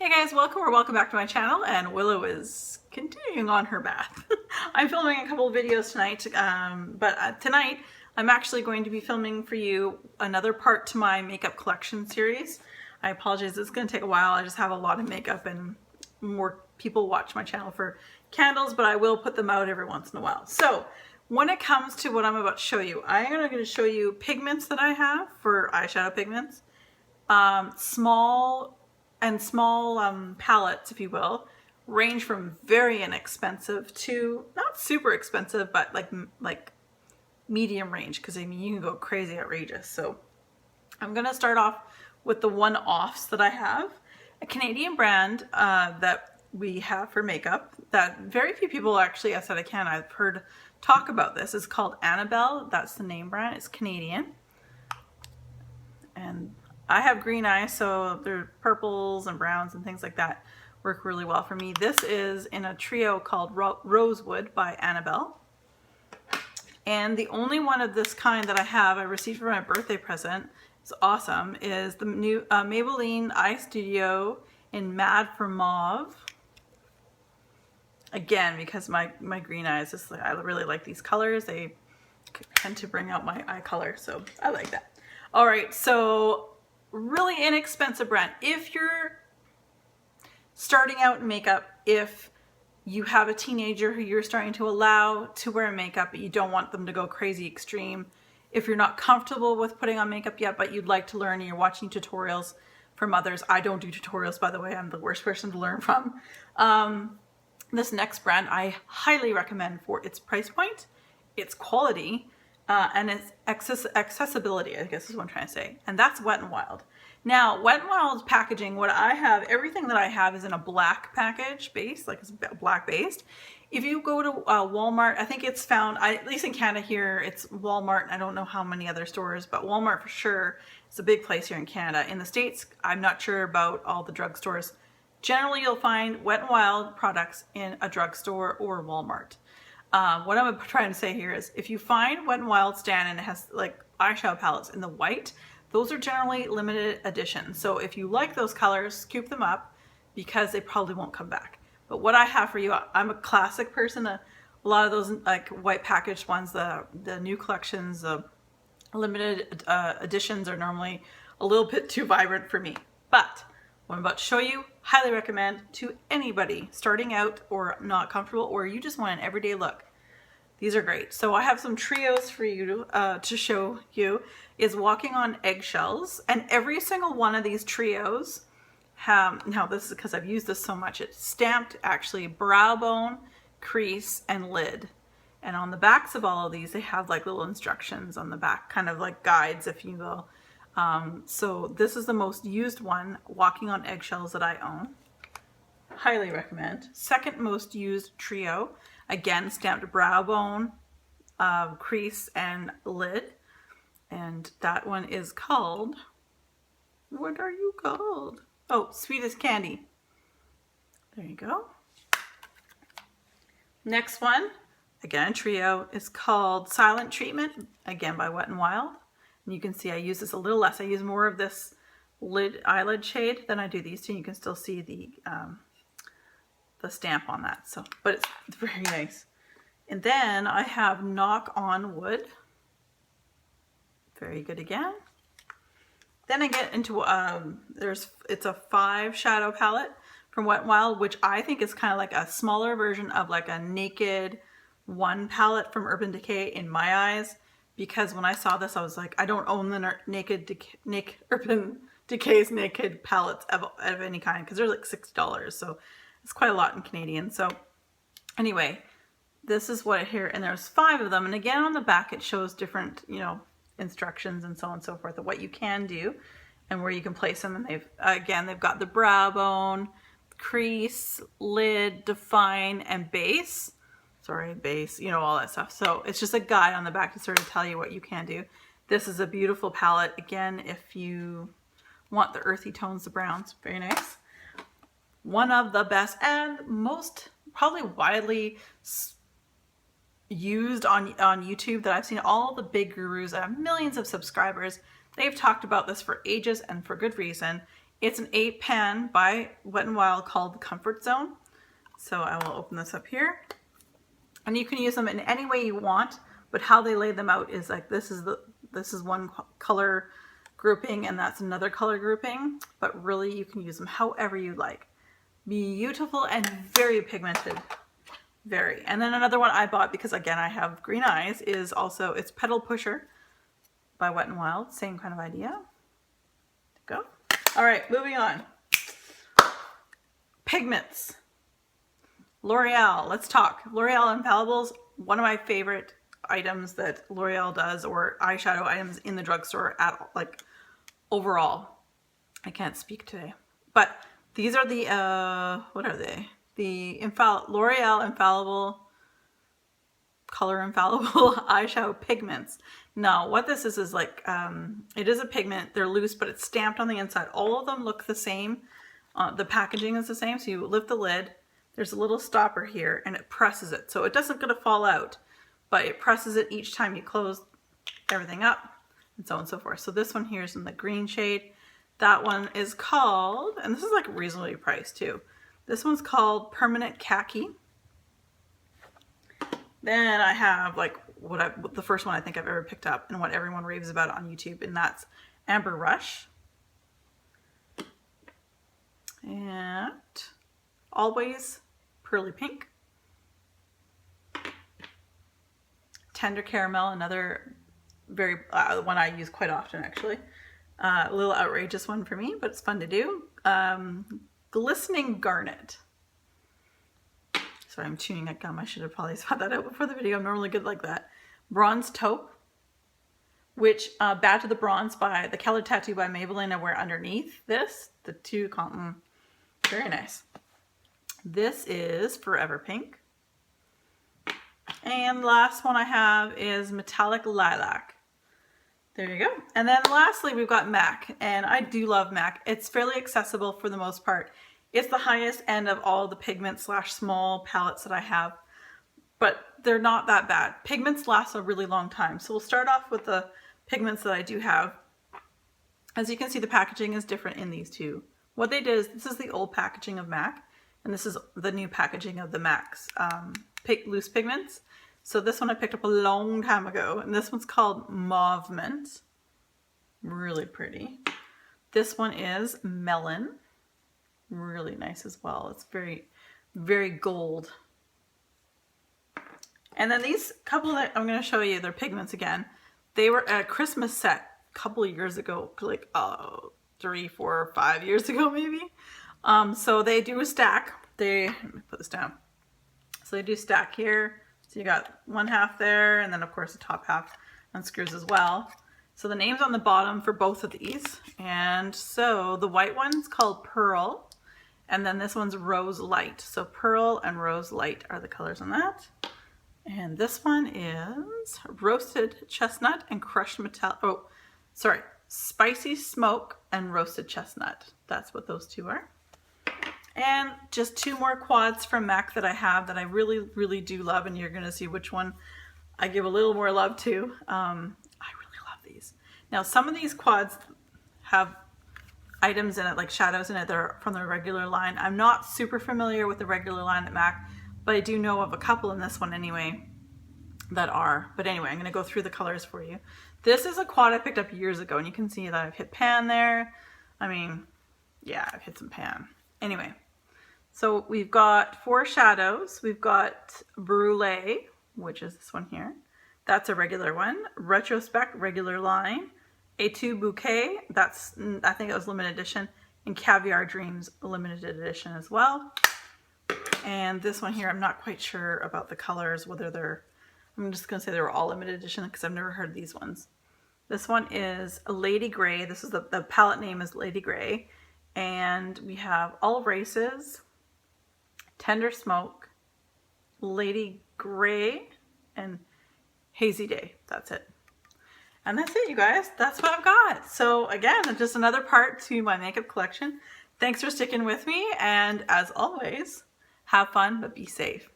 Hey guys, welcome or welcome back to my channel, and Willow is continuing on her bath. I'm filming a couple of videos tonight, but tonight I'm actually going to be filming for you another part to my makeup collection series. I apologize, it's going to take a while. I just have a lot of makeup and more people watch my channel for candles, but I will put them out every once in a while. So when it comes to what I'm about to show you, I'm going to show you pigments that I have for eyeshadow pigments. Small palettes, if you will, range from very inexpensive to not super expensive, but like medium range, because I mean you can go crazy outrageous. So I'm gonna start off with the one-offs that I have. A Canadian brand that we have for makeup that very few people actually outside of Canada I've heard talk about. This is called Annabelle. That's the name brand. It's Canadian, and I have green eyes, so their purples and browns and things like that work really well for me. This is in a trio called Rosewood by Annabelle. And the only one of this kind that I have, I received for my birthday present, it's awesome, is the new Maybelline Eye Studio in Mad for Mauve. Again, because my green eyes, I really like these colors. They tend to bring out my eye color, so I like that. All right, so really inexpensive brand. If you're starting out in makeup, if you have a teenager who you're starting to allow to wear makeup, but you don't want them to go crazy extreme, if you're not comfortable with putting on makeup yet, but you'd like to learn and you're watching tutorials from others. I don't do tutorials, by the way. I'm the worst person to learn from. This next brand I highly recommend for its price point, its quality, and its accessibility, I guess is what I'm trying to say. And that's Wet n Wild. Now, Wet n Wild's packaging, what I have, everything that I have is in a black package base, like it's black based. If you go to Walmart, I think it's found, at least in Canada here, it's Walmart. I don't know how many other stores, but Walmart for sure. It's a big place here in Canada. In the States, I'm not sure about all the drugstores. Generally, you'll find Wet n Wild products in a drugstore or Walmart. What I'm trying to say here is if you find Wet n Wild stand and it has like eyeshadow palettes in the white, those are generally limited edition. So if you like those colors, scoop them up because they probably won't come back. But what I have for you, I'm a classic person. A lot of those like white packaged ones, the new collections, the limited editions are normally a little bit too vibrant for me. But what I'm about to show you, highly recommend to anybody starting out or not comfortable, or you just want an everyday look. These are great. So I have some trios for you to show you. Is Walking on Eggshells, and every single one of these trios have, now this is because I've used this so much, it's stamped actually brow bone, crease, and lid. And on the backs of all of these, they have like little instructions on the back, kind of like guides, if you will. So this is the most used one, Walking on Eggshells, that I own. Highly recommend. Second most used trio, again stamped brow bone, crease, and lid. And that one is called, what are you called? Oh, Sweetest Candy. There you go. Next one, again trio, is called Silent Treatment, again by Wet n Wild. And you can see I use this a little less. I use more of this eyelid shade than I do these two. You can still see the stamp on that. So, but it's very nice. And then I have Knock on Wood. Very good again. Then I get into it's a 5 shadow palette from Wet n Wild, which I think is kind of like a smaller version of like a Naked 1 palette from Urban Decay in my eyes. Because when I saw this, I was like, I don't own the Urban Decay's Naked palettes of any kind, because they're like $60, so it's quite a lot in Canadian. So anyway, this is what here, and there's 5 of them. And again, on the back, it shows different, instructions and so on and so forth of what you can do and where you can place them. And they've got the brow bone, crease, lid, define, and base. Sorry, base, all that stuff. So it's just a guide on the back to sort of tell you what you can do. This is a beautiful palette. Again, if you want the earthy tones, the browns, very nice. One of the best and most probably widely used on YouTube that I've seen. All the big gurus that have millions of subscribers, they've talked about this for ages and for good reason, It's an 8-pan by Wet n Wild called the Comfort Zone. So I will open this up here. And you can use them in any way you want, but how they lay them out is like this is one color grouping and that's another color grouping, but really you can use them however you like. Beautiful and very pigmented. Very. And then another one I bought because again I have green eyes is also, it's Petal Pusher by Wet n Wild. Same kind of idea. Go. All right, moving on. Pigments. L'Oreal, let's talk. L'Oreal Infallibles, one of my favorite items that L'Oreal does, or eyeshadow items in the drugstore at all, like overall. I can't speak today. But these are the, what are they? The L'Oreal Infallible, Color Infallible eyeshadow pigments. Now, what this is like, it is a pigment. They're loose, but it's stamped on the inside. All of them look the same. The packaging is the same. So you lift the lid. There's a little stopper here, and it presses it. So it doesn't going to fall out, but it presses it each time you close everything up, and so on and so forth. So this one here is in the green shade. That one is called, and this is like reasonably priced too. This one's called Permanent Khaki. Then I have like the first one I think I've ever picked up and what everyone raves about on YouTube, and that's Amber Rush. And Always Pearly Pink. Tender Caramel, another very one I use quite often actually. A little outrageous one for me, but it's fun to do. Glistening Garnet. Sorry, I'm chewing at gum. I should have probably thought that out before the video. I'm normally good like that. Bronze Taupe, which Bad to the Bronze by the Color Tattoo by Maybelline I wear underneath this. The two cotton. Very nice. This is Forever Pink. And the last one I have is Metallic Lilac. There you go. And then lastly, we've got MAC, and I do love MAC. It's fairly accessible for the most part. It's the highest end of all the pigment / small palettes that I have, but they're not that bad. Pigments last a really long time. So we'll start off with the pigments that I do have. As you can see, the packaging is different in these two. What they did is, this is the old packaging of MAC, and this is the new packaging of the MAC's loose pigments. So this one I picked up a long time ago, and this one's called Mauve Mint. Really pretty. This one is Melon. Really nice as well. It's very, very gold. And then these couple that I'm going to show you, they're pigments again. They were a Christmas set a couple of years ago, like 3, 4, 5 years ago maybe. So they do a stack. Let me put this down. So they do stack here. So you got one half there, and then of course the top half unscrews as well. So the name's on the bottom for both of these. And so the white one's called Pearl, and then this one's Rose Light. So Pearl and Rose Light are the colors on that. And this one is Roasted Chestnut and Crushed Spicy Smoke and Roasted Chestnut. That's what those two are. And just 2 more quads from MAC that I have that I really, really do love, and you're going to see which one I give a little more love to. I really love these. Now, some of these quads have items in it, like shadows in it, that are from the regular line. I'm not super familiar with the regular line at MAC, but I do know of a couple in this one anyway that are. But anyway, I'm going to go through the colors for you. This is a quad I picked up years ago, and you can see that I've hit pan there. I mean, yeah, I've hit some pan. Anyway, so we've got 4 shadows. We've got Brulee, which is this one here. That's a regular one. Retrospect, regular line. A2 Bouquet, that's, I think it was limited edition. And Caviar Dreams, limited edition as well. And this one here, I'm not quite sure about the colors, whether they're, I'm just going to say they were all limited edition because I've never heard of these ones. This one is a Lady Grey. This is the palette name is Lady Grey. And we have All Races, Tender Smoke, Lady Grey, and Hazy Day. That's it. And that's it, you guys. That's what I've got. So again, just another part to my makeup collection. Thanks for sticking with me. And as always, have fun, but be safe.